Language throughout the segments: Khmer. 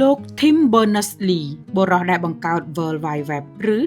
លោក Tim Berners-Lee បរិះដែលបង្កើត World Wide Web ឬ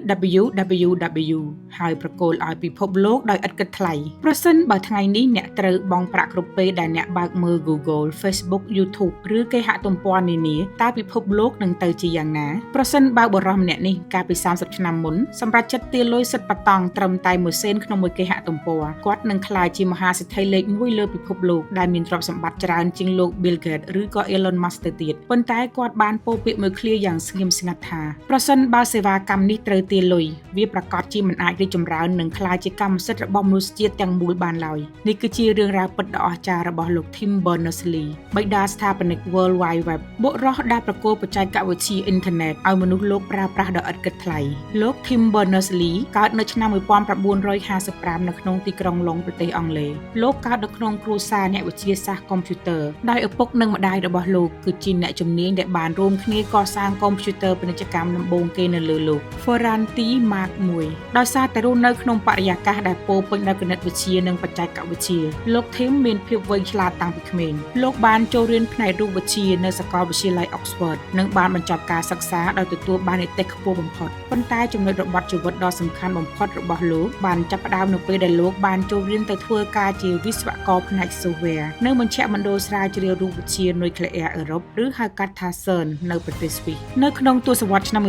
WWW ហើយប្រគល់ឲ្យពិភពលោកដោយឥតគិតថ្លៃប្រសិនបើថ្ងៃនេះអ្នកត្រូវបង់ប្រាក់គ្រប់ពេលដែលអ្នកបើកមើល Google Facebook YouTube ឬគេហទំព័រនានាតើពិភពលោកនឹងទៅជាយ៉ាងណាប្រសិនបើបរិះម្នាក់នេះកាលពី30ឆ្នាំមុនសម្រាប់ចិត្តទាលុយសិតប៉តង់ត្រឹមតែ1សេនក្នុងមួយគេហទំព័រគាត់នឹងក្លាយជាមហាសេដ្ឋីលេខ1លើពិភពលោកដែលមានទ្រព្យសម្បត្តិច្រើនជាងលោក Bill Gates ឬក៏ Elon Musk ទៅទៀតប៉ុន្តែគាត់បានពោលពាក្យមួយឃ្លាយ៉ាងស្ងៀមស្ងាត់ថាប្រសិនបើសេវាកម្មនេះត្រូវទាលុយវាប្រកាសជាមិនអាចរីកចម្រើននិងក្លាយជាកម្មសិទ្ធិរបស់មនុស្សជាតិទាំងមូលបានឡើយនេះគឺជារឿងរ៉ាវពិតដ៏អស្ចារ្យរបស់លោក Tim Berners-Lee បិតាស្ថាបនិក World Wide Web បុរសដែលប្រគល់បច្ចេកវិទ្យាអ៊ីនធឺណិតឲ្យមនុស្សលោកប្រើប្រាស់ដោយឥតគិតថ្លៃលោក Tim Berners-Lee កើតនៅឆ្នាំ1955នៅក្នុងទីក្រុងឡុងប្រទេសអង់គ្លេសលោកកើតនៅក្នុងគ្រួសារអ្នកវិទ្យាសាស្ត្រកុំព្យូទ័រដោយឪពុកនិងម្ដាយរបស់លោកគឺជាអ្នកជំនាញដែលបានរួមគ្នាកសាងកុំព្យូទ័រពាណិជ្ជកម្មដំបូងគេនៅលើលោក Ferranti Mark I ដោយសារតែរស់នៅក្នុងបរិយាកាសដែលពោរពេញដោយគណិតវិទ្យានិងបច្ចេកវិទ្យាលោក Tim មានភាពវៃឆ្លាតតាំងពីក្មេងលោកបានចូលរៀនផ្នែករូបវិទ្យានៅសាកលវិទ្យាល័យ Oxford និងបានបញ្ចប់ការសិក្សាដោយទទួលបាននិទ្ទេសខ្ពស់បំផុតប៉ុន្តែចំណុចរបត់ជីវិតដ៏សំខាន់បំផុតរបស់លោកបានចាប់ផ្ដើមនៅពេលដែលលោកបានចូលរៀនទៅធ្វើការជាវិស្វករផ្នែក Software នៅមជ្ឈមណ្ឌលស្រាវជ្រាវរូបវិទ្យានុយក្លេអ៊ែរអឺរ៉ុបឬហៅកាត់ថា CERN នៅប្រទេសស្វីសនៅក្នុងទសវត្សរ៍ឆ្នាំ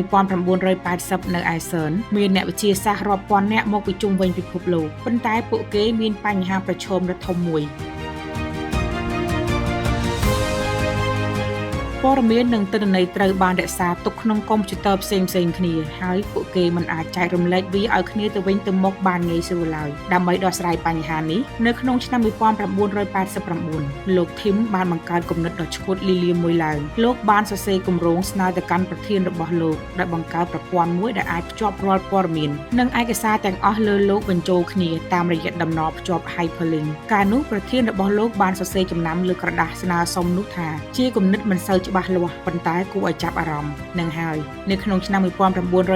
1980នៅឯ CERN មានអ្នកវិទ្យាសាស្ត្ររាប់ពាន់នាក់មកពីជុំវិញពិភពលោកប៉ុន្តែពួកគេមានបញ្ហាប្រឈមដ៏ធំមួយព័ត៌មាននិងទិន្នន័យត្រូវបានរក្សាទុកក្នុងកុំព្យូទ័រផ្សេងៗគ្នាហើយពួកគេមិនអាចចែករំលែកវាឲ្យគ្នាទៅវិញទៅមកបានងាយស្រួលឡើយដើម្បីដោះស្រាយបញ្ហានេះនៅក្នុងឆ្នាំ1989លោក Tim បានបង្កើតគំនិតដ៏ឆ្កួតលីលាមួយឡើងលោកបានសរសេរគម្រោងស្នើទៅកាន់ប្រធានរបស់លោកដែលបង្កើតប្រព័ន្ធមួយដែលអាចភ្ជាប់រាល់ព័ត៌មាននិងឯកសារទាំងអស់លើលោកបញ្ចូលគ្នាតាមរយៈតំណភ្ជាប់ Hyperlink កាលនោះប្រធានរបស់លោកបានសរសេរចំណាំលើក្រដាសស្នើសុំនោះថាជាគំនិតមិនសូវច្បាស់លាស់ប៉ុន្តែគួរឲ្យចាប់អារម្មណ៍នឹងហើយនៅក្នុងឆ្នាំ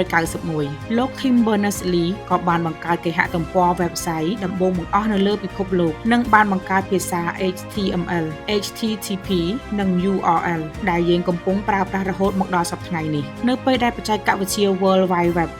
1991លោក Tim Berners-Lee ក៏បានបង្កើតគេហទំព័រ website ដំបូងបង្អស់នៅលើពិភពលោកនិងបានបង្កើតភាសា HTML HTTP និង URL ដែលយើងកំពុងប្រើប្រាស់រហូតមកដល់សប្តាហ៍ថ្ងៃនេះនៅពេលដែលបច្ចេកវិទ្យា World Wide Web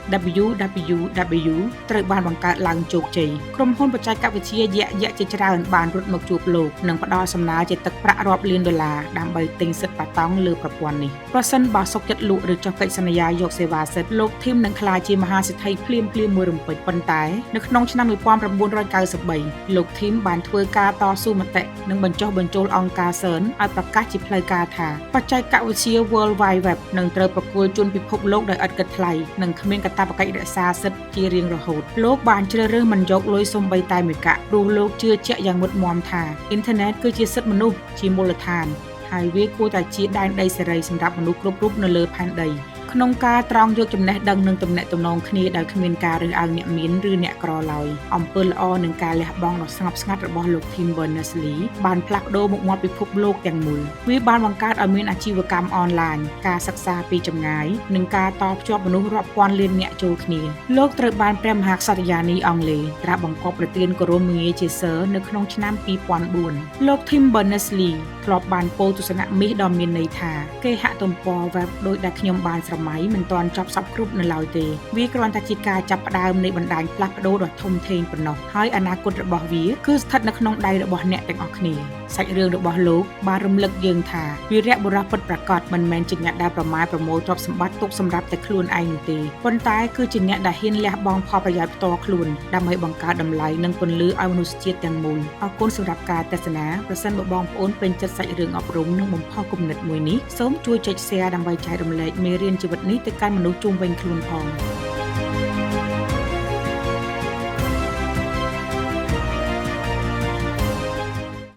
WWW ត្រូវបានបង្កើតឡើងជោគជ័យក្រុមហ៊ុនបច្ចេកវិទ្យាយក្សជាច្រើនបានរត់មកជួបលោកនិងផ្ដល់សំណើជាទឹកប្រាក់រាប់លានដុល្លារដើម្បីទិញសិទ្ធិប៉ាតង់លើប្រព័ន្ធនេះប្រសិនបើសុខចិត្តលក់ឬចុះកិច្ចសន្យាយកសេវាសិទ្ធិលោក Tim នឹងក្លាយជាមហាសេដ្ឋីភ្លាមមួយរំពេចប៉ុន្តែនៅក្នុងឆ្នាំ1993លោក Tim បានធ្វើការតស៊ូមតិនិងបញ្ចុះបញ្ចូលអង្គការ CERN ឲ្យប្រកាសជាផ្លូវការថាបច្ចេកវិទ្យា World Wide Web នឹងត្រូវប្រគល់ជូនពិភពលោកដោយឥតគិតថ្លៃនិងគ្មានកាតព្វកិច្ចរក្សាសិទ្ធិជារៀងរហូតលោកបានជ្រើសរើសមិនយកលុយសូម្បីតែមួយកាក់ព្រោះលោកជឿជាក់យ៉ាងមុតមាំថាអ៊ីនធឺណិតគឺជាសិទ្ធិមនុស្សជាមូលដ្ឋានហើយវាគួរតែជាដែនដីសេរីសម្រាប់មនុស្សគ្រប់រូបនៅលើផែនដីក្នុងការត្រង់យកចំណេះដឹងនិងទំនាក់ទំនងគ្នាដោយគ្មានការរើសអើងអ្នកមានឬអ្នកក្រឡើយអំពើល្អនិងការលះបង់ដ៏ស្ងប់ស្ងាត់របស់លោក Tim Berners-Lee បានផ្លាស់ប្ដូរមុខមាត់ពិភពលោកទាំងមូលវាបានបង្កើតឲ្យមានអាជីវកម្មអនឡាញការសិក្សាពីចម្ងាយនិងការតភ្ជាប់មនុស្សរាប់ពាន់លាននាក់ចូលគ្នាលោកត្រូវបានព្រះមហាក្សត្រយានីអង់គ្លេសត្រាស់បង្គាប់ប្រទានគោរមងារជា Sir នៅក្នុងឆ្នាំ2004លោក Tim Berners-Lee ធ្លាប់បានពោលទស្សនៈមាសដ៏មានន័យថាគេហទំព័រ web ដោយដែលខ្ញុំបានស្រមៃមិនទាន់ចប់សពគ្រប់នៅឡើយទេវាគ្រាន់តែជាការចាប់ផ្ដើមនៃបណ្ដាញផ្លាស់ប្ដូរដ៏ធំធេងប៉ុណ្ណោះហើយអនាគតរបស់វាគឺស្ថិតនៅក្នុងដៃរបស់អ្នកទាំងអស់គ្នាសាច់រឿងរបស់លោកបានរំលឹកយើងថាវីរៈបុរសពិតប្រាកដមិនមែនជាអ្នកដែលប្រមាថប្រមូលទ្រព្យសម្បត្តិទុកសម្រាប់តែខ្លួនឯងនោះទេប៉ុន្តែគឺជាអ្នកដែលហ៊ានលះបង់ផលប្រយោជន៍ផ្ទាល់ខ្លួនដើម្បីបង្កើតតម្លៃនិងពន្លឺឲ្យមនុស្សជាតិទាំងមូលអរគុណសម្រាប់ការទស្សនាប្រសិនបើបងប្អូនពេញចិត្តសាច់រឿងអប់រំនិងបំផុសគំនិតមួយនេះសូមជួយចុច share ដើម្បីចែករំលែកមេរៀនជីវិតនេះទៅកាន់មនុស្សជុំវិញខ្លួនផង